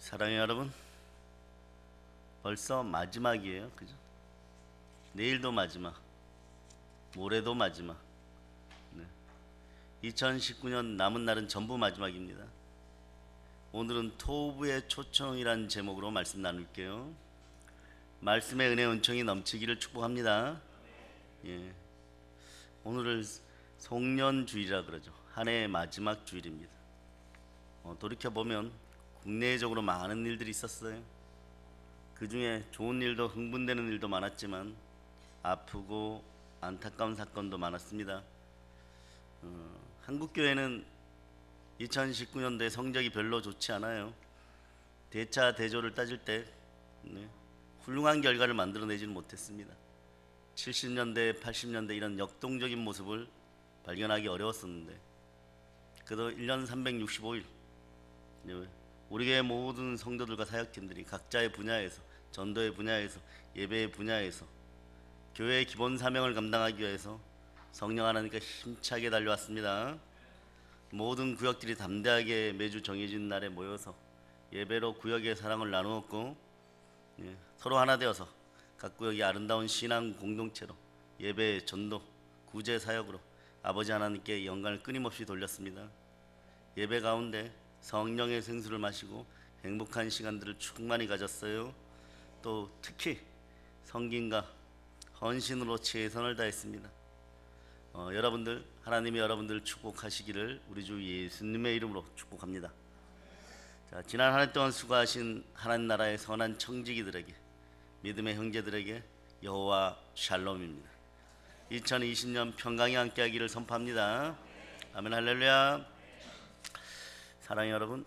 사랑해요 여러분. 벌써 마지막이에요, 그죠? 내일도 마지막, 모레도 마지막. 네. 2019년 남은 날은 전부 마지막입니다. 오늘은 토부의 초청이란 제목으로 말씀 나눌게요. 말씀의 은혜 은총이 넘치기를 축복합니다. 예. 오늘을 송년주일이라 그러죠. 한 해의 마지막 주일입니다. 돌이켜보면 국내적으로 많은 일들이 있었어요. 그 중에 좋은 일도 흥분되는 일도 많았지만 아프고 안타까운 사건도 많았습니다. 한국교회는 2019년도에 성적이 별로 좋지 않아요. 대차 대조를 따질 때 훌륭한 결과를 만들어내지는 못했습니다. 70년대, 80년대 이런 역동적인 모습을 발견하기 어려웠었는데 그래도 1년 365일 우리 교회 모든 성도들과 사역팀들이 각자의 분야에서, 전도의 분야에서, 예배의 분야에서 교회의 기본 사명을 감당하기 위해서 성령 하나님께 힘차게 달려왔습니다. 모든 구역들이 담대하게 매주 정해진 날에 모여서 예배로 구역의 사랑을 나누었고, 서로 하나 되어서 각 구역이 아름다운 신앙 공동체로 예배, 전도, 구제 사역으로 아버지 하나님께 영광을 끊임없이 돌렸습니다. 예배 가운데 성령의 생수를 마시고 행복한 시간들을 충만히 가졌어요. 또 특히 성김과 헌신으로 최선을 다했습니다. 여러분들, 하나님이 여러분들을 축복하시기를 우리 주 예수님의 이름으로 축복합니다. 자, 지난 한 해 동안 수고하신 하나님 나라의 선한 청지기들에게, 믿음의 형제들에게 여호와 샬롬입니다. 2020년 평강이 함께하기를 선포합니다. 아멘, 할렐루야. 사랑해요 여러분,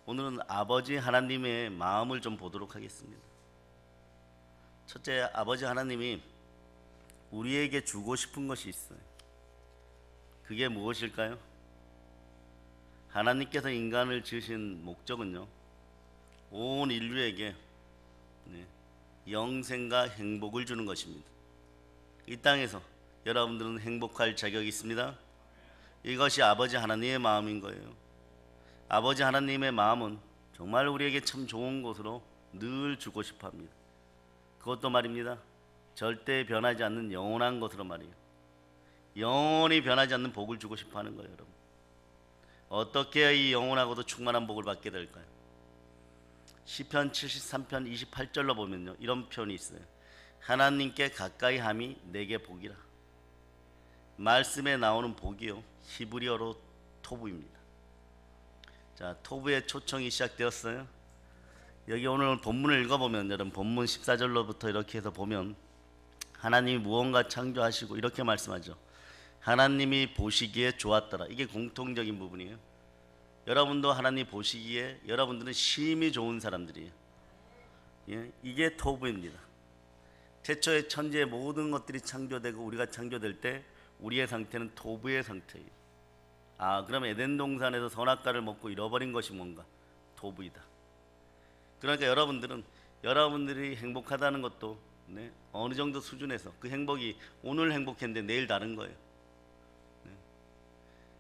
오늘은 아버지 하나님의 마음을 좀 보도록 하겠습니다. 첫째, 아버지 하나님이 우리에게 주고 싶은 것이 있어요. 그게 무엇일까요? 하나님께서 인간을 지으신 목적은요, 온 인류에게 영생과 행복을 주는 것입니다. 이 땅에서 여러분들은 행복할 자격이 있습니다. 이것이 아버지 하나님의 마음인 거예요. 아버지 하나님의 마음은 정말 우리에게 참 좋은 것으로 늘 주고 싶어 합니다. 그것도 말입니다, 절대 변하지 않는 영원한 것으로 말이에요. 영원히 변하지 않는 복을 주고 싶어 하는 거예요. 여러분, 어떻게 해야 이 영원하고도 충만한 복을 받게 될까요? 시편 73편 28절로 보면요, 이런 표현이 있어요. 하나님께 가까이 함이 내게 복이라. 말씀에 나오는 복이요, 히브리어로 토부입니다. 자, 토부의 초청이 시작되었어요. 여기 오늘 본문을 읽어보면, 여러분 본문 14절로부터 이렇게 해서 보면 하나님이 무언가 창조하시고 이렇게 말씀하죠. 하나님이 보시기에 좋았더라. 이게 공통적인 부분이에요. 여러분도 하나님 보시기에 여러분들은 심히 좋은 사람들이에요. 이게 토부입니다. 태초에 천지의 모든 것들이 창조되고 우리가 창조될 때 우리의 상태는 토부의 상태예요. 그럼 에덴 동산에서 선악과를 먹고 잃어버린 것이 뭔가? 토부이다. 그러니까 여러분들이 행복하다는 것도 어느 정도 수준에서 그 행복이 오늘 행복했는데 내일 다른 거예요.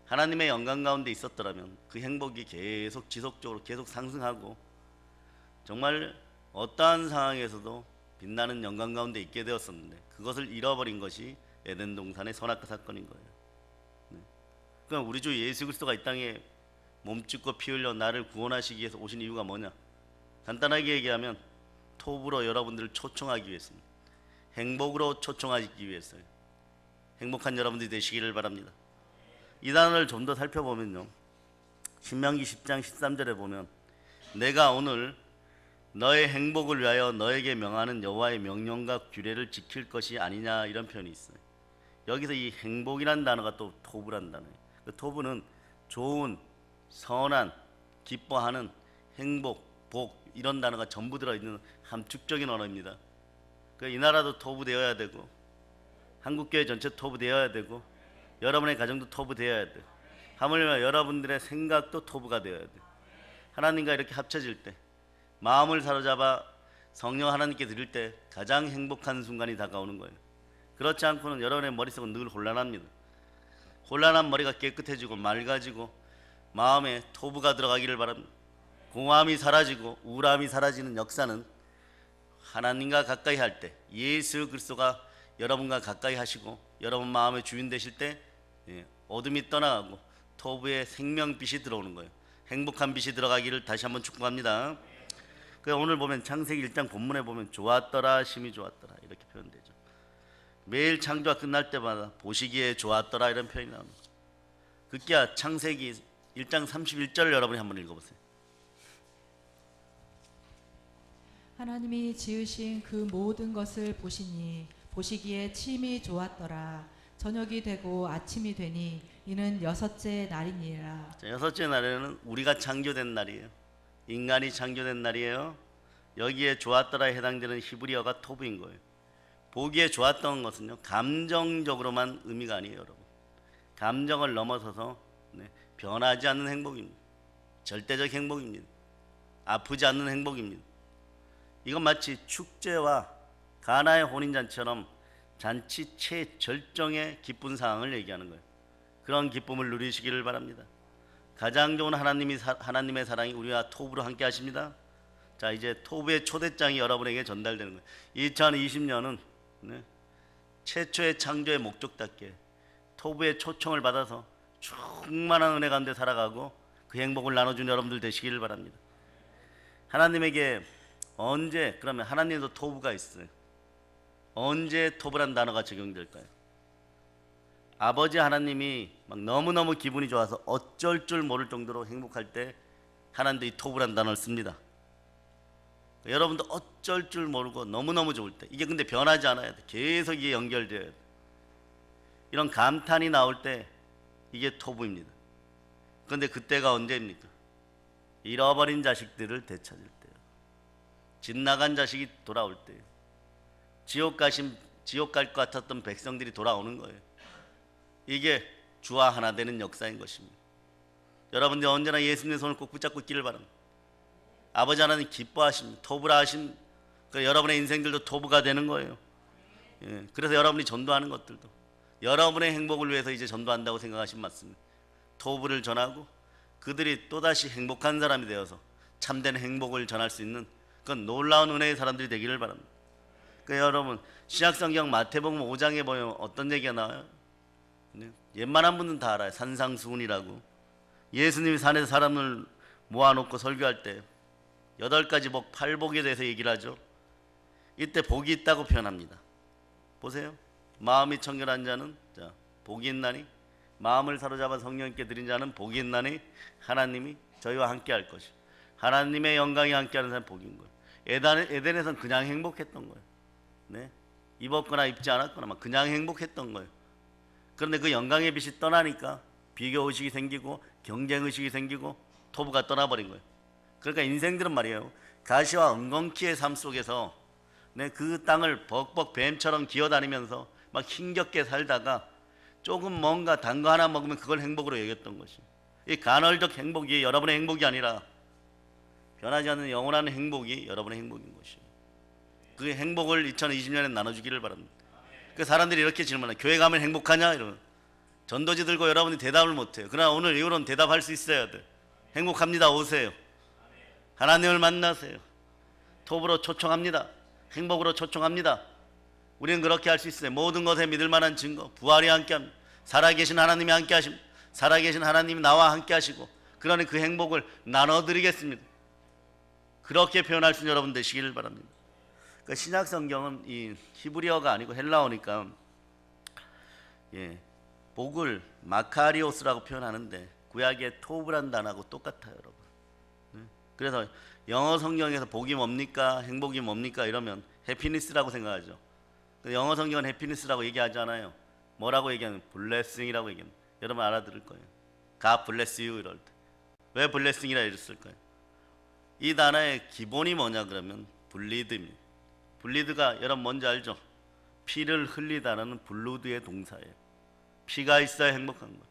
하나님의 영광 가운데 있었더라면 그 행복이 계속 지속적으로 계속 상승하고 정말 어떠한 상황에서도 빛나는 영광 가운데 있게 되었었는데 그것을 잃어버린 것이 에덴 동산의 선악과 사건인 거예요. 그러니까 우리 주 예수 그리스도가 이 땅에 몸짓고 피 흘려 나를 구원하시기 위해서 오신 이유가 뭐냐? 간단하게 얘기하면 토부로 여러분들을 초청하기 위해서입니다. 행복으로 초청하기 위해서요. 행복한 여러분들이 되시기를 바랍니다. 이 단어를 좀 더 살펴보면요, 신명기 10장 13절에 보면 내가 오늘 너의 행복을 위하여 너에게 명하는 여호와의 명령과 규례를 지킬 것이 아니냐, 이런 표현이 있어요. 여기서 이 행복이란 단어가 또 토부란 단어예요. 그 토부는 좋은, 선한, 기뻐하는, 행복, 복 이런 단어가 전부 들어있는 함축적인 언어입니다. 이 나라도 토부되어야 되고 한국교회 전체 토부되어야 되고 여러분의 가정도 토부되어야 돼요. 하물며 여러분들의 생각도 토부가 되어야 돼요. 하나님과 이렇게 합쳐질 때, 마음을 사로잡아 성령 하나님께 드릴 때 가장 행복한 순간이 다가오는 거예요. 그렇지 않고는 여러분의 머릿속은 늘 혼란합니다. 혼란한 머리가 깨끗해지고 맑아지고 마음에 토부가 들어가기를 바랍니다. 공허함이 사라지고 우울함이 사라지는 역사는 하나님과 가까이 할 때, 예수 그리스도가 여러분과 가까이 하시고 여러분 마음의 주인 되실 때 어둠이 떠나가고 토부의 생명빛이 들어오는 거예요. 행복한 빛이 들어가기를 다시 한번 축복합니다. 오늘 보면 창세기 1장 본문에 보면 좋았더라, 심히 좋았더라 이렇게 표현되죠. 매일 창조가 끝날 때마다 보시기에 좋았더라 이런 표현이 나옵니다. 급기야 창세기 1장 31절을 여러분이 한번 읽어보세요. 하나님이 지으신 그 모든 것을 보시니 보시기에 심히 좋았더라. 저녁이 되고 아침이 되니 이는 여섯째 날이니라. 여섯째 날에는 우리가 창조된 날이에요. 인간이 창조된 날이에요. 여기에 좋았더라에 해당되는 히브리어가 토브인 거예요. 보기에 좋았던 것은요, 감정적으로만 의미가 아니에요, 여러분. 감정을 넘어서서 변하지 않는 행복입니다. 절대적 행복입니다. 아프지 않는 행복입니다. 이건 마치 축제와 가나의 혼인잔치처럼 잔치 최절정의 기쁜 상황을 얘기하는 거예요. 그런 기쁨을 누리시기를 바랍니다. 가장 좋은 하나님의 사랑이 우리와 토브로 함께 하십니다. 자, 이제 토브의 초대장이 여러분에게 전달되는 거예요. 2020년은 최초의 창조의 목적답게 토브의 초청을 받아서 충만한 은혜 가운데 살아가고 그 행복을 나눠주는 여러분들 되시기를 바랍니다. 하나님에게 언제, 그러면 하나님도 토브가 있어요. 언제 토브란 단어가 적용될까요? 아버지 하나님이 막 너무너무 기분이 좋아서 어쩔 줄 모를 정도로 행복할 때 하나님도 이 토브란 단어를 씁니다. 여러분도 어쩔 줄 모르고 너무너무 좋을 때, 이게 근데 변하지 않아야 돼. 계속 이게 연결되어야 돼. 이런 감탄이 나올 때 이게 토브입니다. 그런데 그때가 언제입니까? 잃어버린 자식들을 되찾을 때요. 집 나간 자식이 돌아올 때요. 지옥 갈 것 같았던 백성들이 돌아오는 거예요. 이게 주와 하나 되는 역사인 것입니다. 여러분들 언제나 예수님의 손을 꼭 붙잡고 있기를 바랍니다. 아버지 하나님 기뻐하십니다. 토브라 하신 여러분의 인생들도 토브가 되는 거예요. 그래서 여러분이 전도하는 것들도 여러분의 행복을 위해서 이제 전도한다고 생각하시면 맞습니다. 토브를 전하고 그들이 또다시 행복한 사람이 되어서 참된 행복을 전할 수 있는 그건 놀라운 은혜의 사람들이 되기를 바랍니다. 여러분 신약성경 마태복음 5장에 보면 어떤 얘기가 나와요? 웬만한 분은 다 알아요. 산상수훈이라고. 예수님이 산에서 사람을 모아놓고 설교할 때 8가지 복, 8복에 대해서 얘기를 하죠. 이때 복이 있다고 표현합니다. 보세요. 마음이 청결한 자는 복이 있나니, 마음을 사로잡아 성령께 드린 자는 복이 있나니 하나님이 저희와 함께 할 것이. 하나님의 영광이 함께하는 사람은 복인 거예요. 에덴에서는 그냥 행복했던 거예요. 입었거나 입지 않았거나 막 그냥 행복했던 거예요. 그런데 그 영광의 빛이 떠나니까 비교의식이 생기고 경쟁의식이 생기고 토브가 떠나버린 거예요. 그러니까 인생들은 말이에요, 가시와 은건키의 삶 속에서 그 땅을 벅벅 뱀처럼 기어다니면서 막 힘겹게 살다가 조금 뭔가 단 거 하나 먹으면 그걸 행복으로 여겼던 것이, 이 간헐적 행복이 여러분의 행복이 아니라 변하지 않는 영원한 행복이 여러분의 행복인 것이에요. 그 행복을 2020년에 나눠주기를 바랍니다. 그 사람들이 이렇게 질문해요. 교회 가면 행복하냐? 이러면 전도지 들고 여러분이 대답을 못해요. 그러나 오늘 이후로는 대답할 수 있어야 돼. 행복합니다. 오세요. 하나님을 만나세요. 톱으로 초청합니다. 행복으로 초청합니다. 우리는 그렇게 할 수 있어요. 모든 것에 믿을 만한 증거, 부활이 함께합니다. 살아계신 하나님이 함께하십니다. 살아계신 하나님이 나와 함께하시고, 그러니 그 행복을 나눠드리겠습니다. 그렇게 표현할 수 있는 여러분 되시기를 바랍니다. 그러니까 신약 성경은 이 히브리어가 아니고 헬라어니까 복을 마카리오스라고 표현하는데 구약의 토브란 단어하고 똑같아요, 여러분. 그래서 영어 성경에서 복이 뭡니까? 행복이 뭡니까? 이러면 해피니스라고 생각하죠. 영어 성경은 해피니스라고 얘기하지 않아요. 뭐라고 얘기하면 블레싱이라고 얘기합니다. 여러분 알아들을 거예요. God bless you 이럴 때. 왜 블레싱이라 이랬을까요? 이 단어의 기본이 뭐냐 그러면 블리드입니다. 블리드가 여러분 뭔지 알죠? 피를 흘리다라는 블루드의 동사예요. 피가 있어야 행복한 거예요.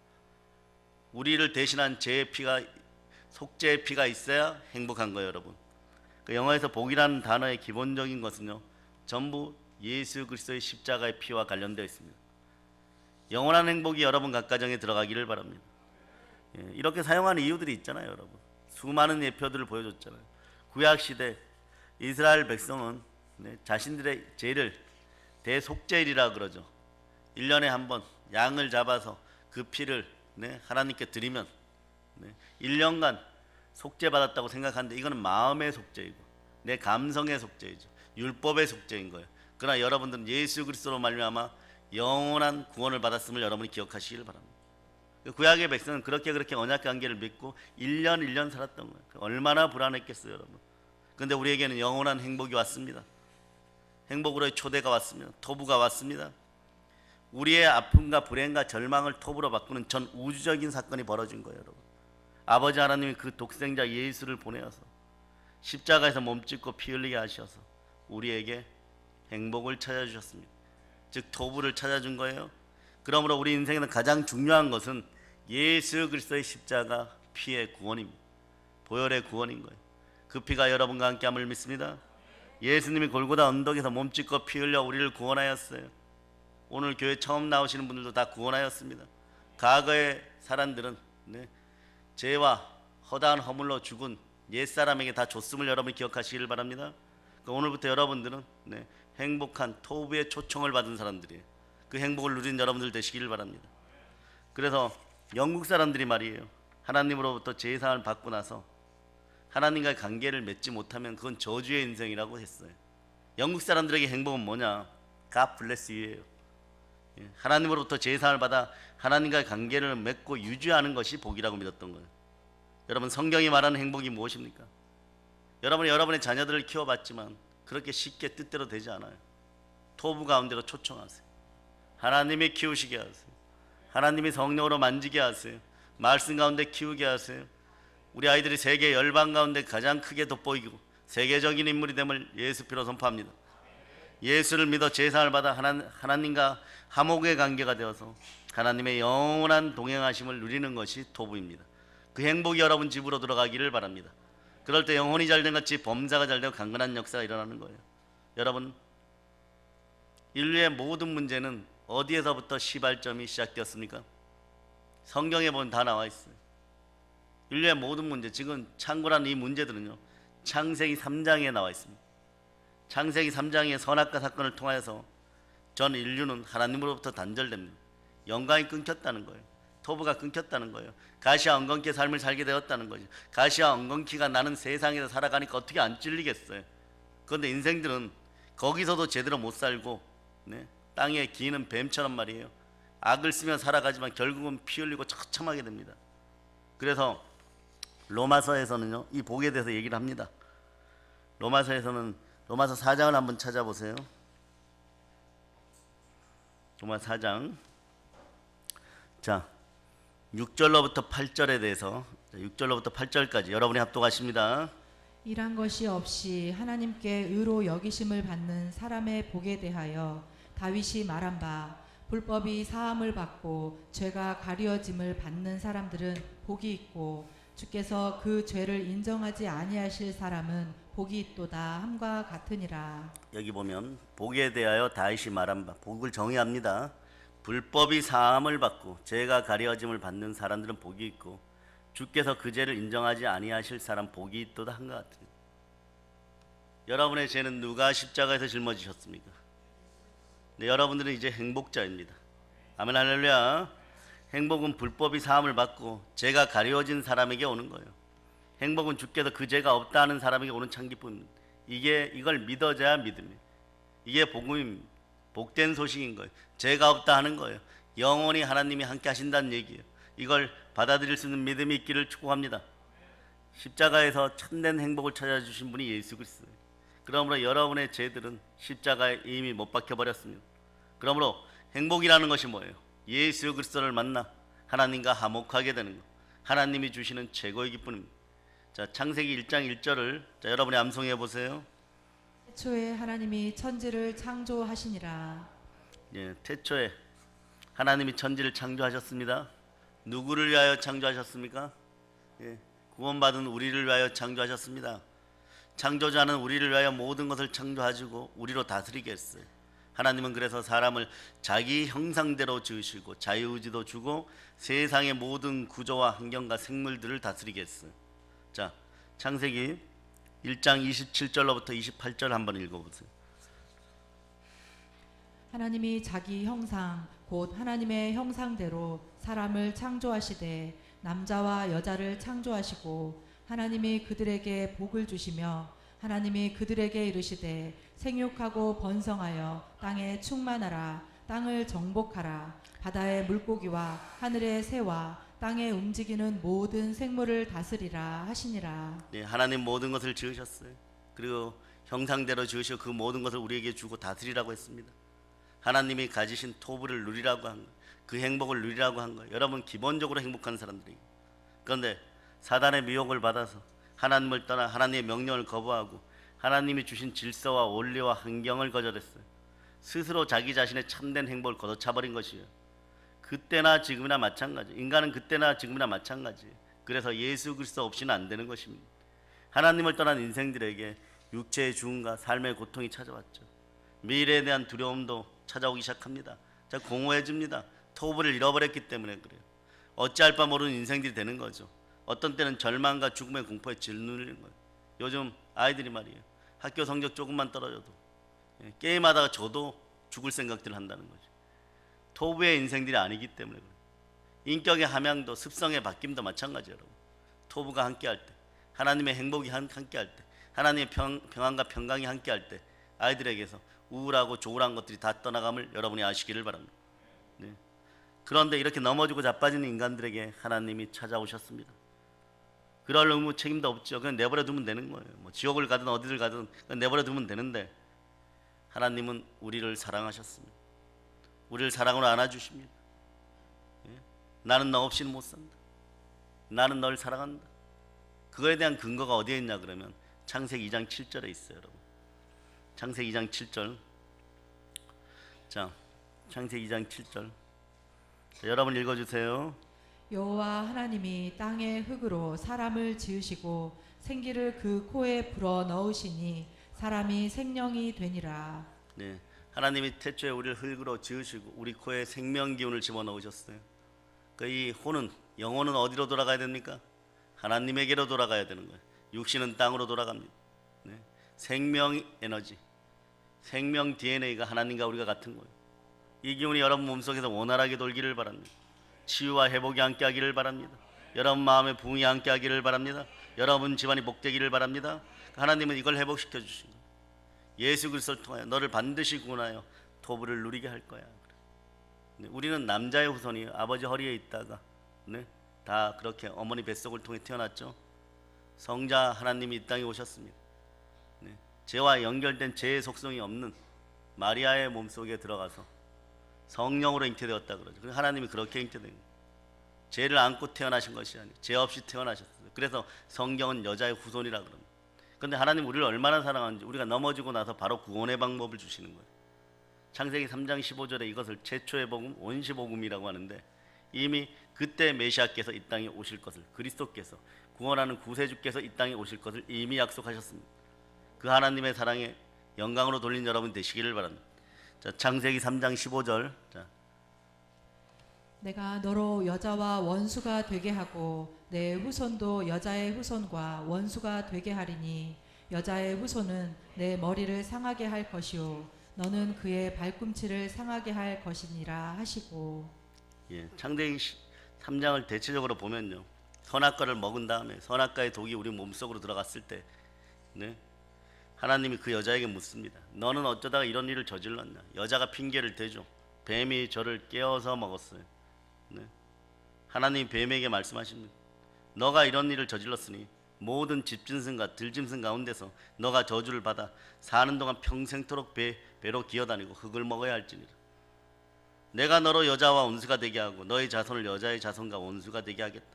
우리를 대신한 죄의 피가, 속죄의 피가 있어야 행복한 거예요, 여러분. 그 영어에서 복이라는 단어의 기본적인 것은요, 전부 예수 그리스도의 십자가의 피와 관련되어 있습니다. 영원한 행복이 여러분 각 가정에 들어가기를 바랍니다. 이렇게 사용하는 이유들이 있잖아요, 여러분. 수많은 예표들을 보여줬잖아요. 구약 시대 이스라엘 백성은 자신들의 죄를 대속죄일이라 그러죠. 1년에 한 번 양을 잡아서 그 피를 하나님께 드리면 1년간 속죄받았다고 생각하는데, 이거는 마음의 속죄이고 내 감성의 속죄이죠. 율법의 속죄인 거예요. 그러나 여러분들은 예수 그리스도로 말미암아 영원한 구원을 받았음을 여러분이 기억하시길 바랍니다. 구약의 백성은 그렇게 언약 관계를 맺고 1년 살았던 거예요. 얼마나 불안했겠어요, 여러분. 그런데 우리에게는 영원한 행복이 왔습니다. 행복으로의 초대가 왔습니다. 토부가 왔습니다. 우리의 아픔과 불행과 절망을 톱으로 바꾸는 전 우주적인 사건이 벌어진 거예요, 여러분. 아버지 하나님이 그 독생자 예수를 보내어서 십자가에서 몸짓고 피 흘리게 하셔서 우리에게 행복을 찾아주셨습니다. 즉 토부를 찾아준 거예요. 그러므로 우리 인생에는 가장 중요한 것은 예수 그리스도의 십자가 피의 구원입니다. 보혈의 구원인 거예요. 그 피가 여러분과 함께함을 믿습니다. 예수님이 골고다 언덕에서 몸짓고 피 흘려 우리를 구원하였어요. 오늘 교회 처음 나오시는 분들도 다 구원하였습니다. 과거의 사람들은 죄와 허다한 허물로 죽은 옛사람에게 다 줬음을 여러분이 기억하시길 바랍니다. 오늘부터 여러분들은 행복한 토부의 초청을 받은 사람들이에요. 그 행복을 누리는 여러분들 되시기를 바랍니다. 그래서 영국 사람들이 말이에요, 하나님으로부터 제사를 받고 나서 하나님과의 관계를 맺지 못하면 그건 저주의 인생이라고 했어요. 영국 사람들에게 행복은 뭐냐? God bless you예요. 하나님으로부터 제사를 받아 하나님과의 관계를 맺고 유지하는 것이 복이라고 믿었던 거예요. 여러분, 성경이 말하는 행복이 무엇입니까? 여러분이 여러분의 자녀들을 키워봤지만 그렇게 쉽게 뜻대로 되지 않아요. 토부 가운데로 초청하세요. 하나님이 키우시게 하세요. 하나님이 성령으로 만지게 하세요. 말씀 가운데 키우게 하세요. 우리 아이들이 세계 열방 가운데 가장 크게 돋보이고 세계적인 인물이 됨을 예수 피로 선포합니다. 예수를 믿어 제사를 받아 하나님과 화목의 관계가 되어서 하나님의 영원한 동행하심을 누리는 것이 토부입니다. 그 행복이 여러분 집으로 들어가기를 바랍니다. 그럴 때 영혼이 잘된 같이 범사가 잘되고 강건한 역사가 일어나는 거예요. 여러분, 인류의 모든 문제는 어디에서부터 시발점이 시작되었습니까? 성경에 보면 다 나와 있어요. 인류의 모든 문제, 지금 창고라는 이 문제들은요, 창세기 3장에 나와 있습니다. 창세기 3장의 선악과 사건을 통하여서 전 인류는 하나님으로부터 단절됩니다. 영광이 끊겼다는 거예요. 토부가 끊겼다는 거예요. 가시와 엉겅퀴의 삶을 살게 되었다는 거죠. 가시와 엉겅퀴가 나는 세상에서 살아가니까 어떻게 안 찔리겠어요. 그런데 인생들은 거기서도 제대로 못 살고 땅에 기는 뱀처럼 말이에요. 악을 쓰며 살아가지만 결국은 피 흘리고 처참하게 됩니다. 그래서 로마서에서는요, 이 복에 대해서 얘기를 합니다. 로마서에서는 로마서 4장을 한번 찾아보세요. 로마서 4장. 자, 6절로부터 8절에 대해서 6절로부터 8절까지 여러분이 합독하십니다. 일한 것이 없이 하나님께 의로 여기심을 받는 사람의 복에 대하여 다윗이 말한 바, 불법이 사함을 받고 죄가 가려짐을 받는 사람들은 복이 있고 주께서 그 죄를 인정하지 아니하실 사람은 복이 있도다 함과 같으니라. 여기 보면 복에 대하여 다윗이 말한 바, 복을 정의합니다. 불법이 사함을 받고 죄가 가려짐을 받는 사람들은 복이 있고 주께서 그 죄를 인정하지 아니하실 사람 복이 있도다 한것 같으니, 여러분의 죄는 누가 십자가에서 짊어지셨습니까? 네, 여러분들은 이제 행복자입니다. 아멘, 할렐루야. 행복은 불법이 사함을 받고 죄가 가려진 사람에게 오는 거예요. 행복은 주께서 그 죄가 없다 하는 사람에게 오는 찬기쁨입니다. 이걸 믿어져야 믿음이에요. 이게 복음입니다. 복된 소식인 거예요. 죄가 없다 하는 거예요. 영원히 하나님이 함께 하신다는 얘기예요. 이걸 받아들일 수 있는 믿음이 있기를 축복합니다. 십자가에서 참된 행복을 찾아주신 분이 예수 그리스도예요. 그러므로 여러분의 죄들은 십자가에 이미 못 박혀버렸습니다. 그러므로 행복이라는 것이 뭐예요? 예수 그리스도를 만나 하나님과 화목하게 되는 것, 하나님이 주시는 최고의 기쁨입니다. 자, 창세기 1장 1절을 여러분이 암송해 보세요. 태초에 하나님이 천지를 창조하시니라. 예, 태초에 하나님이 천지를 창조하셨습니다. 누구를 위하여 창조하셨습니까? 예, 구원받은 우리를 위하여 창조하셨습니다. 창조자는 우리를 위하여 모든 것을 창조하시고 우리로 다스리게 했어요. 하나님은 그래서 사람을 자기 형상대로 지으시고 자유의지도 주고 세상의 모든 구조와 환경과 생물들을 다스리게 했어요. 자, 창세기 1장 27절로부터 28절 한번 읽어보세요. 하나님이 자기 형상 곧 하나님의 형상대로 사람을 창조하시되 남자와 여자를 창조하시고 하나님이 그들에게 복을 주시며 하나님이 그들에게 이르시되 생육하고 번성하여 땅에 충만하라. 땅을 정복하라. 바다의 물고기와 하늘의 새와 땅에 움직이는 모든 생물을 다스리라 하시니라. 네, 하나님 모든 것을 지으셨어요. 그리고 형상대로 지으시고 그 모든 것을 우리에게 주고 다스리라고 했습니다. 하나님이 가지신 토부를 누리라고 한 거예요. 그 행복을 누리라고 한 거예요. 여러분 기본적으로 행복한 사람들이. 그런데 사단의 미혹을 받아서 하나님을 떠나 하나님의 명령을 거부하고 하나님이 주신 질서와 원리와 환경을 거절했어요. 스스로 자기 자신의 참된 행복을 걷어차버린 것이에요. 그때나 지금이나 마찬가지. 인간은 그때나 지금이나 마찬가지. 그래서 예수 그리스도 없이는 안 되는 것입니다. 하나님을 떠난 인생들에게 육체의 죽음과 삶의 고통이 찾아왔죠. 미래에 대한 두려움도 찾아오기 시작합니다. 자, 공허해집니다. 토부를 잃어버렸기 때문에 그래요. 어찌할 바 모르는 인생들이 되는 거죠. 어떤 때는 절망과 죽음의 공포에 짓누르는 거예요. 요즘 아이들이 말이에요. 학교 성적 조금만 떨어져도 게임하다가 저도 죽을 생각들을 한다는 거죠. 토부의 인생들이 아니기 때문에 그래요. 인격의 함양도 습성의 바뀜도 마찬가지예요. 여러분. 토부가 함께할 때, 하나님의 행복이 함께할 때, 하나님의 평안과 평강이 함께할 때 아이들에게서 우울하고 조울한 것들이 다 떠나감을 여러분이 아시기를 바랍니다. 네. 그런데 이렇게 넘어지고 자빠지는 인간들에게 하나님이 찾아오셨습니다. 그럴 의무 책임도 없죠. 그냥 내버려 두면 되는 거예요. 뭐 지옥을 가든 어디를 가든 그냥 내버려 두면 되는데 하나님은 우리를 사랑하셨습니다. 우리를 사랑으로 안아주십니다. 예? 나는 너 없이는 못 산다. 나는 널 사랑한다. 그거에 대한 근거가 어디에 있냐 그러면 창세기 2장 7절에 있어요. 여러분. 창세기 2장 7절. 자, 창세기 2장 7절. 자, 여러분 읽어주세요. 여호와 하나님이 땅의 흙으로 사람을 지으시고 생기를 그 코에 불어 넣으시니 사람이 생명이 되니라. 네, 하나님이 태초에 우리를 흙으로 지으시고 우리 코에 생명 기운을 집어넣으셨어요. 그 이 혼은 영혼은 어디로 돌아가야 됩니까? 하나님에게로 돌아가야 되는 거예요. 육신은 땅으로 돌아갑니다. 네, 생명 에너지, 생명 DNA가 하나님과 우리가 같은 거예요. 이 기운이 여러분 몸속에서 원활하게 돌기를 바랍니다. 치유와 회복이 함께하기를 바랍니다. 여러분 마음의 부흥이 함께하기를 바랍니다. 여러분 집안이 복되기를 바랍니다. 하나님은 이걸 회복시켜 주신 거예요. 예수 그리스도를 통하여 너를 반드시 구원하여 토부를 누리게 할 거야. 네, 우리는 남자의 후손이 아버지 허리에 있다가 다 그렇게 어머니 뱃속을 통해 태어났죠. 성자 하나님이 이 땅에 오셨습니다. 죄와 연결된 죄의 속성이 없는 마리아의 몸속에 들어가서 성령으로 잉태되었다 그러죠. 하나님이 그렇게 잉태된 거예요. 죄를 안고 태어나신 것이 아니에요. 죄 없이 태어나셨어요. 그래서 성경은 여자의 후손이라 그럽니다. 그런데 하나님 우리를 얼마나 사랑하는지 우리가 넘어지고 나서 바로 구원의 방법을 주시는 거예요. 창세기 3장 15절에 이것을 최초의 복음, 원시복음이라고 하는데 이미 그때 메시아께서 이 땅에 오실 것을, 그리스도께서 구원하는 구세주께서 이 땅에 오실 것을 이미 약속하셨습니다. 그 하나님의 사랑에 영광으로 돌린 여러분 되시기를 바랍니다. 자, 창세기 3장 15절. 자, 내가 너로 여자와 원수가 되게 하고 내 후손도 여자의 후손과 원수가 되게 하리니 여자의 후손은 내 머리를 상하게 할 것이요 너는 그의 발꿈치를 상하게 할 것이니라 하시고. 예, 창세기 3장을 대체적으로 보면요, 선악과를 먹은 다음에 선악과의 독이 우리 몸속으로 들어갔을 때 하나님이 그 여자에게 묻습니다. 너는 어쩌다가 이런 일을 저질렀냐? 여자가 핑계를 대죠. 뱀이 저를 깨워서 먹었어요. 하나님이 뱀에게 말씀하십니다. 너가 이런 일을 저질렀으니 모든 집짐승과 들짐승 가운데서 너가 저주를 받아 사는 동안 평생토록 배로 기어다니고 흙을 먹어야 할지니라. 내가 너로 여자와 원수가 되게 하고 너의 자손을 여자의 자손과 원수가 되게 하겠다.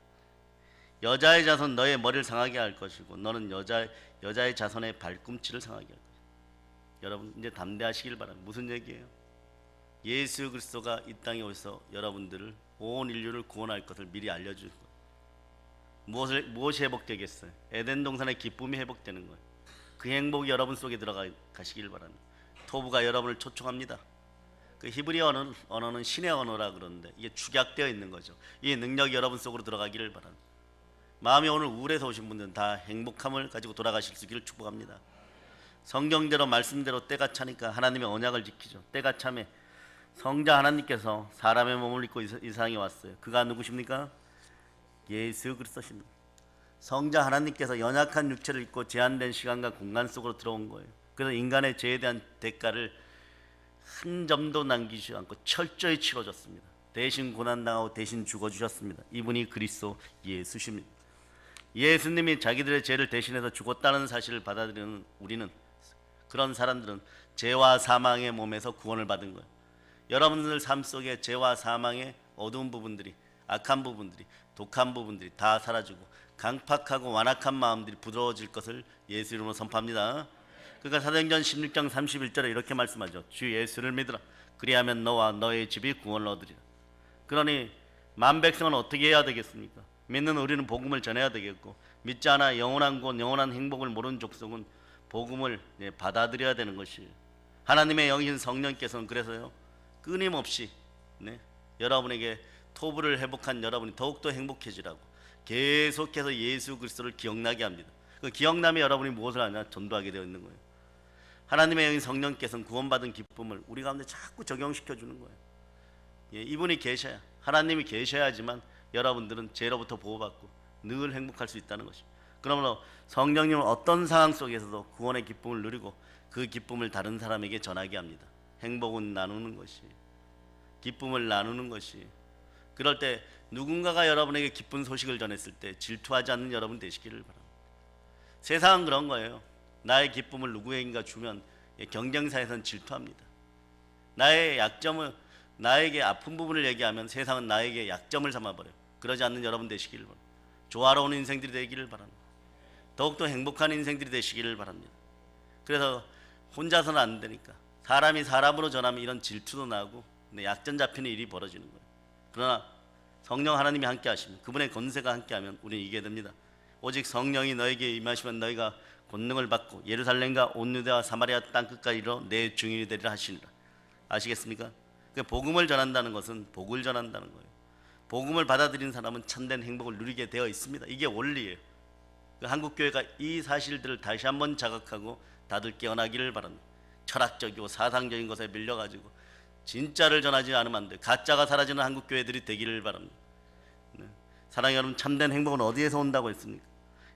여자의 자손 너의 머리를 상하게 할 것이고 너는 여자의 자손의 발꿈치를 상하게 할 것이다. 여러분 이제 담대하시길 바랍니다. 무슨 얘기예요? 예수 그리스도가 이 땅에 오셔서 여러분들을 온 인류를 구원할 것을 미리 알려주신 거예요. 무엇이 회복되겠어요? 에덴 동산의 기쁨이 회복되는 거예요. 그 행복이 여러분 속에 들어가시길 바랍니다. 토부가 여러분을 초청합니다. 그 히브리어 언어는 신의 언어라 그러는데 이게 축약되어 있는 거죠. 이 능력이 여러분 속으로 들어가기를 바랍니다. 마음이 오늘 우울해서 오신 분들은 다 행복함을 가지고 돌아가실 수 있기를 축복합니다. 성경대로 말씀대로 때가 차니까 하나님의 언약을 지키죠. 때가 참에 성자 하나님께서 사람의 몸을 입고 이 세상에 왔어요. 그가 누구십니까? 예수 그리스도십니다. 성자 하나님께서 연약한 육체를 입고 제한된 시간과 공간 속으로 들어온 거예요. 그래서 인간의 죄에 대한 대가를 한 점도 남기지 않고 철저히 치러줬습니다. 대신 고난당하고 대신 죽어주셨습니다. 이분이 그리스도 예수십니다. 예수님이 자기들의 죄를 대신해서 죽었다는 사실을 받아들이는 우리는, 그런 사람들은 죄와 사망의 몸에서 구원을 받은 거예요. 여러분들 삶 속에 죄와 사망의 어두운 부분들이, 악한 부분들이, 독한 부분들이 다 사라지고 강팍하고 완악한 마음들이 부드러워질 것을 예수 이름으로 선포합니다. 그러니까 사도행전 16장 31절에 이렇게 말씀하죠. 주 예수를 믿으라. 그리하면 너와 너의 집이 구원을 얻으리라. 그러니 만 백성은 어떻게 해야 되겠습니까? 믿는 우리는 복음을 전해야 되겠고, 믿지 않아 영원한 구원, 영원한 행복을 모르는 족속은 복음을 받아들여야 되는 것이에요. 하나님의 영이신 성령께서는 그래서요, 끊임없이 여러분에게 토부를 회복한 여러분이 더욱더 행복해지라고 계속해서 예수 그리스도를 기억나게 합니다. 그 기억나면 여러분이 무엇을 하냐? 전도하게 되어 있는 거예요. 하나님의 영인 성령께서는 구원받은 기쁨을 우리 가운데 자꾸 적용시켜 주는 거예요. 이분이 계셔야, 하나님이 계셔야지만 여러분들은 죄로부터 보호받고 늘 행복할 수 있다는 것입니다. 그러므로 성령님은 어떤 상황 속에서도 구원의 기쁨을 누리고 그 기쁨을 다른 사람에게 전하게 합니다. 행복은 나누는 것이, 기쁨을 나누는 것이. 그럴 때 누군가가 여러분에게 기쁜 소식을 전했을 때 질투하지 않는 여러분 되시기를 바랍니다. 세상은 그런 거예요. 나의 기쁨을 누구에게인가 주면 경쟁사에서는 질투합니다. 나의 약점을, 나에게 아픈 부분을 얘기하면 세상은 나에게 약점을 삼아버려요. 그러지 않는 여러분 되시기를 바랍니다. 조화로운 인생들이 되기를 바랍니다. 더욱더 행복한 인생들이 되시기를 바랍니다. 그래서 혼자서는 안 되니까 사람이 사람으로 전하면 이런 질투도 나고 약점 잡히는 일이 벌어지는 거예요. 그러나 성령 하나님이 함께 하시면, 그분의 권세가 함께 하면 우리는 이기게 됩니다. 오직 성령이 너에게 임하시면 너희가 권능을 받고 예루살렘과 온 유대와 사마리아 땅끝까지 이르러 내 증인이 되리라 하시니라. 아시겠습니까? 복음을 전한다는 것은 복을 전한다는 거예요. 복음을 받아들인 사람은 참된 행복을 누리게 되어 있습니다. 이게 원리예요. 한국교회가 이 사실들을 다시 한번 자각하고 다들 깨어나기를 바랍니다. 철학적이고 사상적인 것에 밀려가지고 진짜를 전하지 않으면 안 돼요. 가짜가 사라지는 한국교회들이 되기를 바랍니다. 사랑하는 여러분, 참된 행복은 어디에서 온다고 했습니까?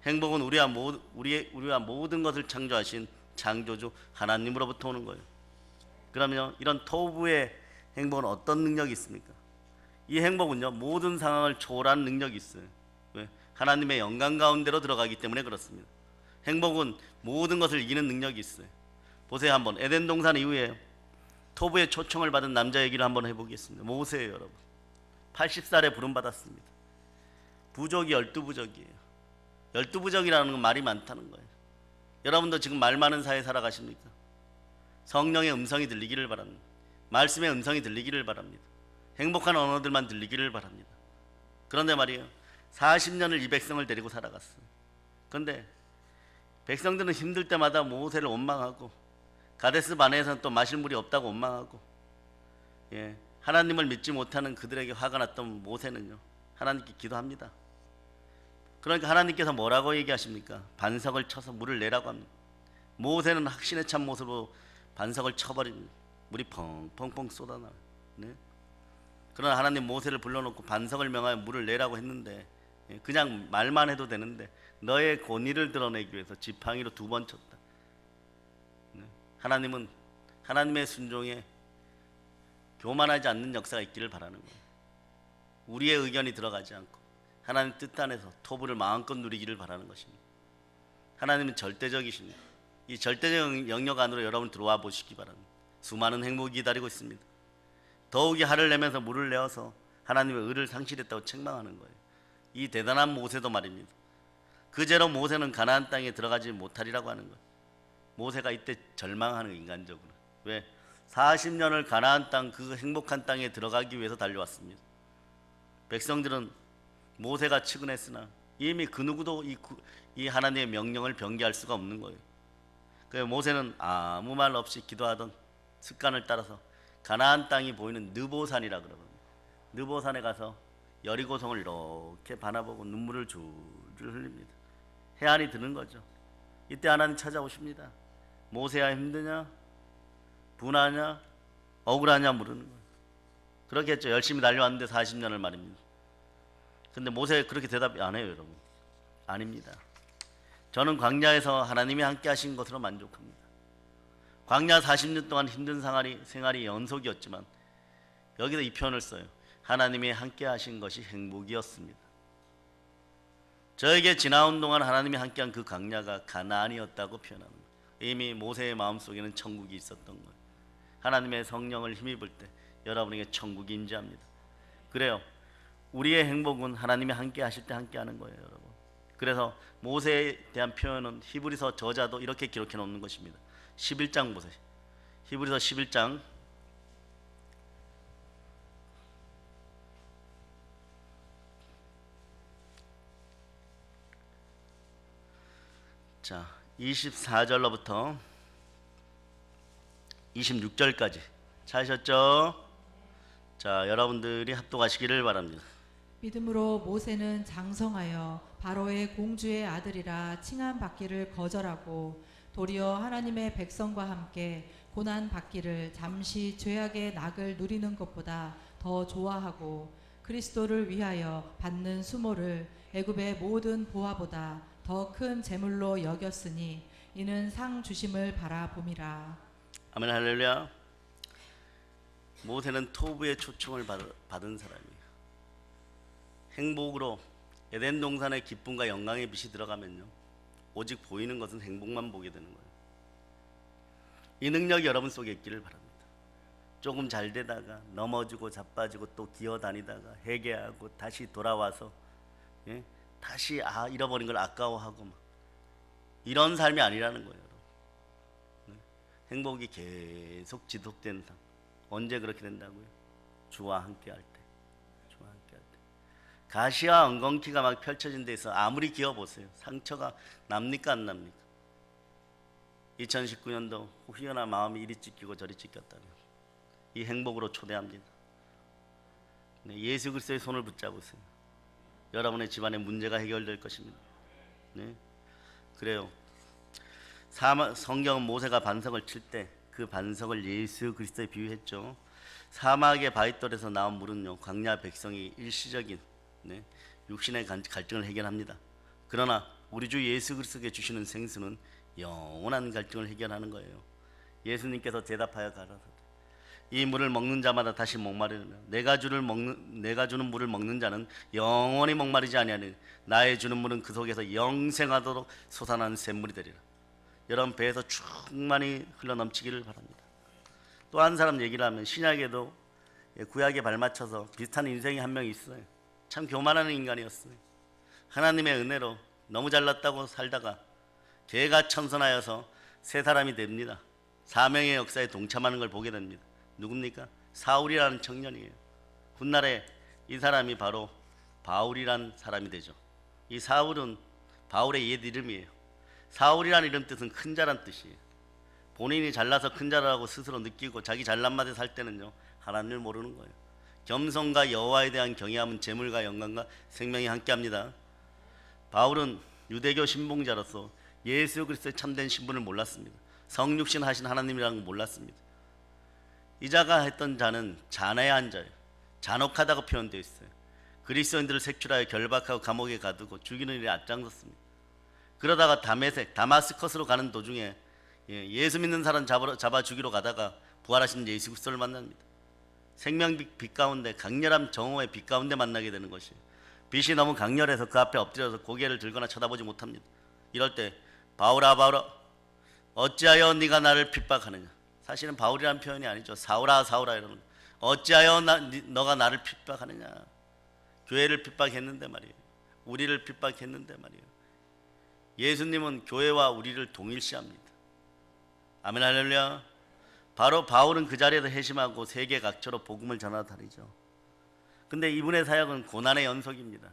행복은 우리와 모든 것을 창조하신 창조주 하나님으로부터 오는 거예요. 그러면 이런 토부의 행복은 어떤 능력이 있습니까? 이 행복은요, 모든 상황을 초월한 능력이 있어요. 왜? 하나님의 영광 가운데로 들어가기 때문에 그렇습니다. 행복은 모든 것을 이기는 능력이 있어요. 보세요, 한번 에덴 동산 이후에 토부의 초청을 받은 남자 얘기를 한번 해보겠습니다. 모세예요, 여러분. 80살에 부름받았습니다. 부족이 12부족이에요. 12부족이라는 건 말이 많다는 거예요. 여러분도 지금 말 많은 사회에 살아가십니까? 성령의 음성이 들리기를 바랍니다. 말씀의 음성이 들리기를 바랍니다. 행복한 언어들만 들리기를 바랍니다. 그런데 말이에요, 40년을 이 백성을 데리고 살아갔어요. 그런데 백성들은 힘들 때마다 모세를 원망하고, 가데스 바네에서는 또 마실 물이 없다고 원망하고, 하나님을 믿지 못하는 그들에게 화가 났던 모세는요, 하나님께 기도합니다. 그러니까 하나님께서 뭐라고 얘기하십니까? 반석을 쳐서 물을 내라고 합니다. 모세는 확신에 찬 모습으로 반석을 쳐버립니다. 물이 펑펑펑 쏟아나요. 그러나 하나님 모세를 불러놓고 반석을 명하여 물을 내라고 했는데, 그냥 말만 해도 되는데 너의 권위를 드러내기 위해서 지팡이로 2번 쳤다. 하나님은 하나님의 순종에 교만하지 않는 역사가 있기를 바라는 거예요. 우리의 의견이 들어가지 않고 하나님 뜻 안에서 토부를 마음껏 누리기를 바라는 것입니다. 하나님은 절대적이십니다. 이 절대적 영역 안으로 여러분 들어와 보시기 바랍니다. 수많은 행복이 기다리고 있습니다. 더욱이 화를 내면서 물을 내어서 하나님의 의를 상실했다고 책망하는 거예요. 이 대단한 모세도 말입니다. 그제로 모세는 가나안 땅에 들어가지 못하리라고 하는 거예요. 모세가 이때 절망하는 거예요, 인간적으로. 왜? 40년을 가나안 땅, 그 행복한 땅에 들어가기 위해서 달려왔습니다. 백성들은 모세가 측은했으나 이미 그 누구도 이 하나님의 명령을 변개할 수가 없는 거예요. 그래서 모세는 아무 말 없이 기도하던 습관을 따라서 가나안 땅이 보이는 느보산이라 그러거든요. 느보산에 가서 여리고성을 이렇게 바라보고 눈물을 줄줄 흘립니다. 해안이 드는 거죠. 이때 하나님 찾아오십니다. 모세야 힘드냐? 분하냐? 억울하냐 물으는 거예요. 그렇겠죠. 열심히 달려왔는데 40년을 말입니다. 근데 모세가 그렇게 대답 안 해요, 여러분. 아닙니다. 저는 광야에서 하나님이 함께 하신 것으로 만족합니다. 광야 40년 동안 힘든 생활이 연속이었지만 여기서 이 표현을 써요. 하나님이 함께 하신 것이 행복이었습니다. 저에게 지나온 동안 하나님이 함께한 그 광야가 가나안이었다고 표현합니다. 이미 모세의 마음속에는 천국이 있었던 거예요. 하나님의 성령을 힘입을 때 여러분에게 천국이 임재합니다. 그래요. 우리의 행복은 하나님이 함께 하실 때 함께 하는 거예요, 여러분. 그래서 모세에 대한 표현은 히브리서 저자도 이렇게 기록해 놓는 것입니다. 11장 보세요. 히브리서 11장 자 24절로부터 26절까지 찾으셨죠? 자, 여러분들이 합독하시기를 바랍니다. 믿음으로 모세는 장성하여 바로의 공주의 아들이라 칭함 받기를 거절하고 도리어 하나님의 백성과 함께 고난 받기를 잠시 죄악의 낙을 누리는 것보다 더 좋아하고 그리스도를 위하여 받는 수모를 애굽의 모든 보화보다 더 큰 재물로 여겼으니 이는 상 주심을 바라봄이라. 아멘 할렐루야. 모세는 토부의 초청을 받은 사람이에요. 행복으로 에덴 동산의 기쁨과 영광의 빛이 들어가면요, 오직 보이는 것은 행복만 보게 되는 거예요. 이 능력이 여러분 속에 있기를 바랍니다. 조금 잘 되다가 넘어지고 자빠지고 또 기어다니다가 회개하고 다시 돌아와서 다시 잃어버린 걸 아까워하고 막 이런 삶이 아니라는 거예요, 여러분. 행복이 계속 지속되는 삶. 언제 그렇게 된다고요? 주와 함께 할 때. 주와 함께 할 때. 가시와 엉겅퀴가 막 펼쳐진 데서 아무리 기어보세요. 상처가 납니까 안 납니까? 2019년도 후연한 마음이 이리 찢기고 저리 찢겼다면 이 행복으로 초대합니다. 예수 그리스도의 손을 붙잡으세요. 여러분의 집안의 문제가 해결될 것입니다. 네, 그래요. 성경은 모세가 반석을 칠 때 그 반석을 예수 그리스도에 비유했죠. 사막의 바위돌에서 나온 물은요, 광야 백성이 일시적인 육신의 갈증을 해결합니다. 그러나 우리 주 예수 그리스도께 주시는 생수는 영원한 갈증을 해결하는 거예요. 예수님께서 대답하여 가라사대 이 물을 먹는 자마다 다시 목마르느냐 내가 주는 물을 먹는 자는 영원히 목마르지 아니하니 나의 주는 물은 그 속에서 영생하도록 솟아나는 샘물이 되리라. 여러분 배에서 충만히 흘러넘치기를 바랍니다. 또 한 사람 얘기를 하면 신약에도 구약에 발맞춰서 비슷한 인생이 한 명 있어요. 참 교만하는 인간이었어요. 하나님의 은혜로 너무 잘났다고 살다가 개가 천선하여서 새 사람이 됩니다. 사명의 역사에 동참하는 걸 보게 됩니다. 누굽니까? 사울이라는 청년이에요. 훗날에 이 사람이 바로 바울이라는 사람이 되죠. 이 사울은 바울의 옛 이름이에요. 사울이라는 이름 뜻은 큰 자란 뜻이에요. 본인이 잘나서 큰 자라고 스스로 느끼고 자기 잘난 맛에 살 때는요, 하나님을 모르는 거예요. 겸손과 여호와에 대한 경외함은 재물과 영광과 생명이 함께합니다. 바울은 유대교 신봉자로서 예수 그리스도의 참된 신분을 몰랐습니다. 성육신 하신 하나님이라는 걸 몰랐습니다. 이 자가 했던 자는 잔해한 자예요. 잔혹하다고 표현되어 있어요. 그리스도인들을 색출하여 결박하고 감옥에 가두고 죽이는 일에 앞장섰습니다. 그러다가 다마스커스로 가는 도중에 예수 믿는 사람 잡아 죽이러 가다가 부활하신 예수 그리스도를 만납니다. 생명빛 가운데 강렬한 정오의 빛 가운데 만나게 되는 것이에요. 빛이 너무 강렬해서 그 앞에 엎드려서 고개를 들거나 쳐다보지 못합니다. 이럴 때 바울아 바울아 어찌하여 네가 나를 핍박하느냐. 사실은 바울이라는 표현이 아니죠. 사울아 사울아 이러는 거. 어찌하여 너가 나를 핍박하느냐. 교회를 핍박했는데 말이에요. 우리를 핍박했는데 말이에요. 예수님은 교회와 우리를 동일시합니다. 아멘 할렐루야. 바로 바울은 그 자리에서 회심하고 세계 각처로 복음을 전하다 다니죠. 근데 이분의 사역은 고난의 연속입니다.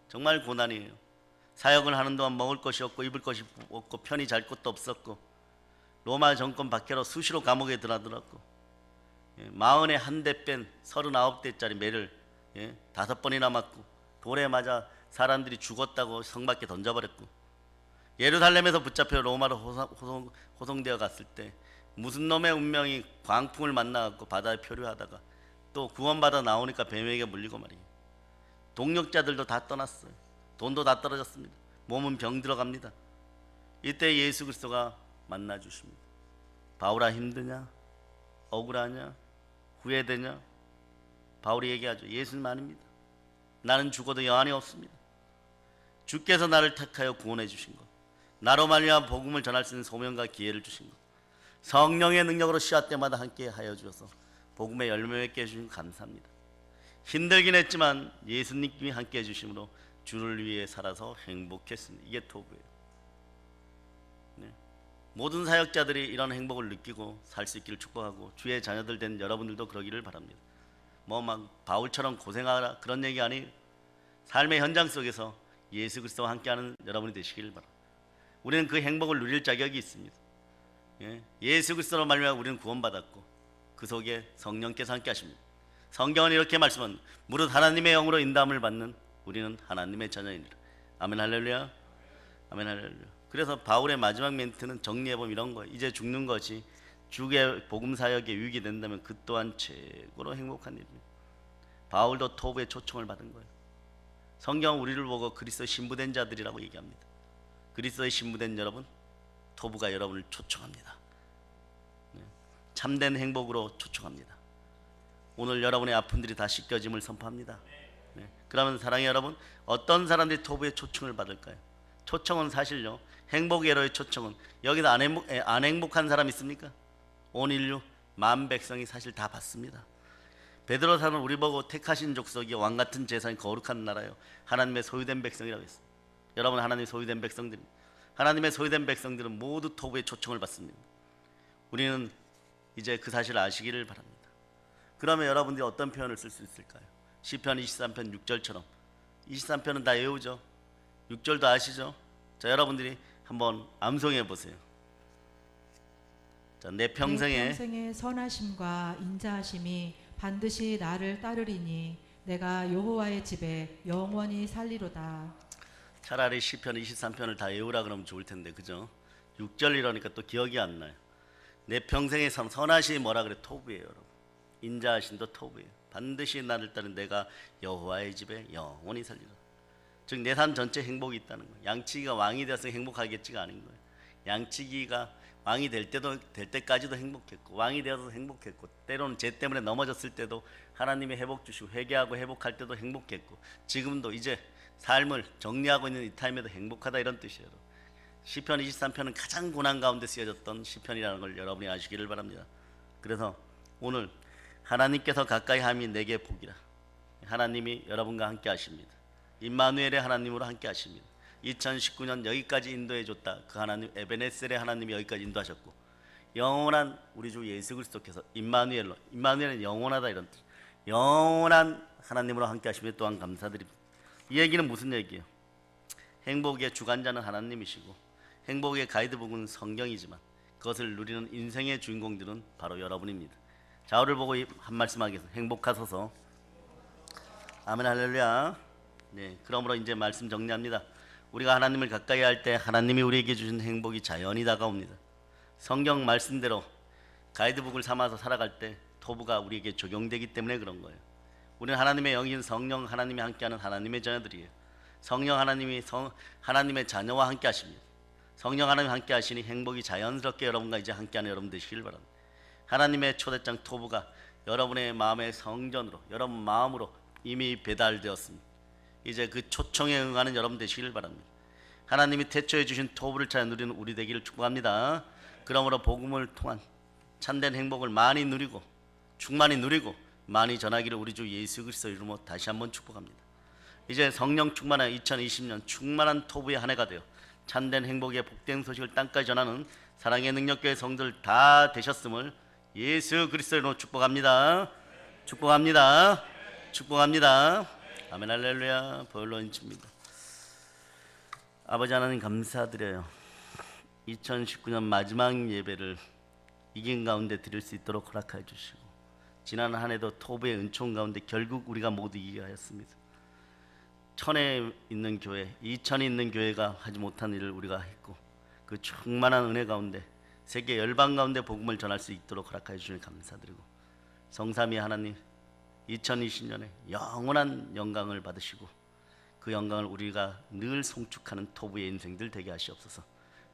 정말 고난이에요. 사역을 하는 동안 먹을 것이 없고 입을 것이 없고 편히 잘 곳도 없었고 로마 정권 박해로 수시로 감옥에 들어들었고 41대 뺀 39대짜리 매를 예? 5번이나 맞고 돌에 맞아 사람들이 죽었다고 성 밖에 던져버렸고 예루살렘에서 붙잡혀 로마로 호송되어 갔을 때 무슨 놈의 운명이 광풍을 만나갖고 바다에 표류하다가 또 구원받아 나오니까 뱀에게 물리고 말이에요. 동력자들도 다 떠났어요. 돈도 다 떨어졌습니다. 몸은 병 들어갑니다. 이때 예수 그리스도가 만나 주십니다. 바울아 힘드냐? 억울하냐? 후회되냐? 바울이 얘기하죠. 예수님 아닙니다. 나는 죽어도 여한이 없습니다. 주께서 나를 택하여 구원해 주신 것, 나로 말미암아 복음을 전할 수 있는 소명과 기회를 주신 것, 성령의 능력으로 씨앗 때마다 함께 하여 주셔서 복음의 열매 맺게 해주신 감사합니다. 힘들긴 했지만 예수님이 함께 해주심으로 주를 위해 살아서 행복했습니다. 이게 토부예요. 네. 모든 사역자들이 이런 행복을 느끼고 살 수 있기를 축복하고 주의 자녀들 된 여러분들도 그러기를 바랍니다. 뭐 막 바울처럼 고생하라 그런 얘기 아니에요. 삶의 현장 속에서 예수 그리스도와 함께하는 여러분이 되시기를 바랍니다. 우리는 그 행복을 누릴 자격이 있습니다. 예수 그리스도로 말미암아 우리는 구원받았고 그 속에 성령께서 함께 하십니다. 성경은 이렇게 말씀합니다. 무릇 하나님의 영으로 인도함을 받는 우리는 하나님의 자녀이니라. 아멘 할렐루야. 아멘 할렐루야. 그래서 바울의 마지막 멘트는 정리해보면 이런 거예요. 이제 죽는 것이 주의 복음 사역에 유익이 된다면 그 또한 최고로 행복한 일입니다. 바울도 토부의 초청을 받은 거예요. 성경은 우리를 보고 그리스도의 신부된 자들이라고 얘기합니다. 그리스도의 신부된 여러분, 토부가 여러분을 초청합니다. 참된 행복으로 초청합니다. 오늘 여러분의 아픔들이 다 씻겨짐을 선포합니다. 그러면 사랑의 여러분, 어떤 사람들이 토부의 초청을 받을까요? 초청은 사실요, 행복의 초청은 여기서 안 행복한 사람 있습니까? 온 인류 만 백성이 사실 다 받습니다. 베드로사는 우리 보고 택하신 족속이 왕같은 제사인 거룩한 나라요, 하나님의 소유된 백성이라고 했어요. 여러분, 하나님의 소유된 백성들, 하나님의 소유된 백성들은 모두 토부의 초청을 받습니다. 우리는 이제 그 사실을 아시기를 바랍니다. 그러면 여러분들이 어떤 표현을 쓸 수 있을까요? 시편 23편 6절처럼 23편은 다 외우죠. 6절도 아시죠? 자, 여러분들이 한번 암송해 보세요. 자, 내 평생의 선하심과 인자하심이 반드시 나를 따르리니 내가 여호와의 집에 영원히 살리로다. 차라리 시편 23편을 다 외우라 그러면 좋을 텐데, 그죠? 6절 이러니까 또 기억이 안 나요. 내 평생의 선하심이 뭐라 그래? 토부예요, 여러분. 인자하심도 토부예요. 반드시 나를 따른 내가 여호와의 집에 영원히 살리라. 즉 내 삶 전체 행복이 있다는 거예요. 양치기가 왕이 되어서 행복하겠지가 아닌 거예요. 양치기가 왕이 될 때까지도 행복했고, 왕이 되어서 행복했고, 때로는 죄 때문에 넘어졌을 때도 하나님의 회복 주시고 회개하고 회복할 때도 행복했고, 지금도 이제 삶을 정리하고 있는 이 타임에도 행복하다, 이런 뜻이에요. 시편 23편은 가장 고난 가운데 쓰여졌던 시편이라는 걸 여러분이 아시기를 바랍니다. 그래서 오늘 하나님께서 가까이 함이 내게 복이라. 하나님이 여러분과 함께 하십니다. 임마누엘의 하나님으로 함께 하십니다. 2019년 여기까지 인도해 줬다. 그 하나님, 에베네셀의 하나님이 여기까지 인도하셨고, 영원한 우리 주 예수 그리스도께서 임마누엘로, 임마누엘은 영원하다 이런 뜻, 영원한 하나님으로 함께 하시며 또한 감사드립니다. 이 얘기는 무슨 얘기예요? 행복의 주관자는 하나님이시고 행복의 가이드북은 성경이지만 그것을 누리는 인생의 주인공들은 바로 여러분입니다. 자오를 보고 한 말씀 하겠습니다. 행복하소서. 아멘 할렐루야. 네, 그러므로 이제 말씀 정리합니다. 우리가 하나님을 가까이 할 때 하나님이 우리에게 주신 행복이 자연히 다가옵니다. 성경 말씀대로 가이드북을 삼아서 살아갈 때 토부가 우리에게 적용되기 때문에 그런 거예요. 우리는 하나님의 영인 성령 하나님이 함께하는 하나님의 자녀들이에요. 성령 하나님이 하나님의 자녀와 함께 하십니다. 성령 하나님 함께 하시니 행복이 자연스럽게 여러분과 이제 함께하는 여러분 되시길 바랍니다. 하나님의 초대장 토부가 여러분의 마음의 성전으로, 여러분 마음으로 이미 배달되었습니다. 이제 그 초청에 응하는 여러분 되시길 바랍니다. 하나님이 태초해 주신 토부를 찾아 누리는 우리 되기를 축복합니다. 그러므로 복음을 통한 참된 행복을 많이 누리고 충만히 누리고 많이 전하기를 우리 주 예수 그리스도 이름으로 다시 한번 축복합니다. 이제 성령 충만한 2020년 충만한 토부의 한 해가 되어 참된 행복의 복된 소식을 땅까지 전하는 사랑의 능력교회 성도들 다 되셨음을 예수 그리스도 이름으로 축복합니다. 축복합니다. 축복합니다. 아멘 할렐루야. 보혈로인칩니다. 아버지 하나님 감사드려요. 2019년 마지막 예배를 이긴 가운데 드릴 수 있도록 허락해 주시고 지난 한 해도 토부의 은총 가운데 결국 우리가 모두 이기게 하였습니다. 천에 있는 교회, 이천에 있는 교회가 하지 못한 일을 우리가 했고, 그 충만한 은혜 가운데 세계 열방 가운데 복음을 전할 수 있도록 허락하여 주시니 감사드리고, 성삼위 하나님 2020년에 영원한 영광을 받으시고 그 영광을 우리가 늘 송축하는 토부의 인생들 되게 하시옵소서.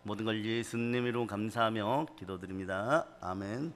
모든 걸 예수님 이름으로 감사하며 기도드립니다. 아멘.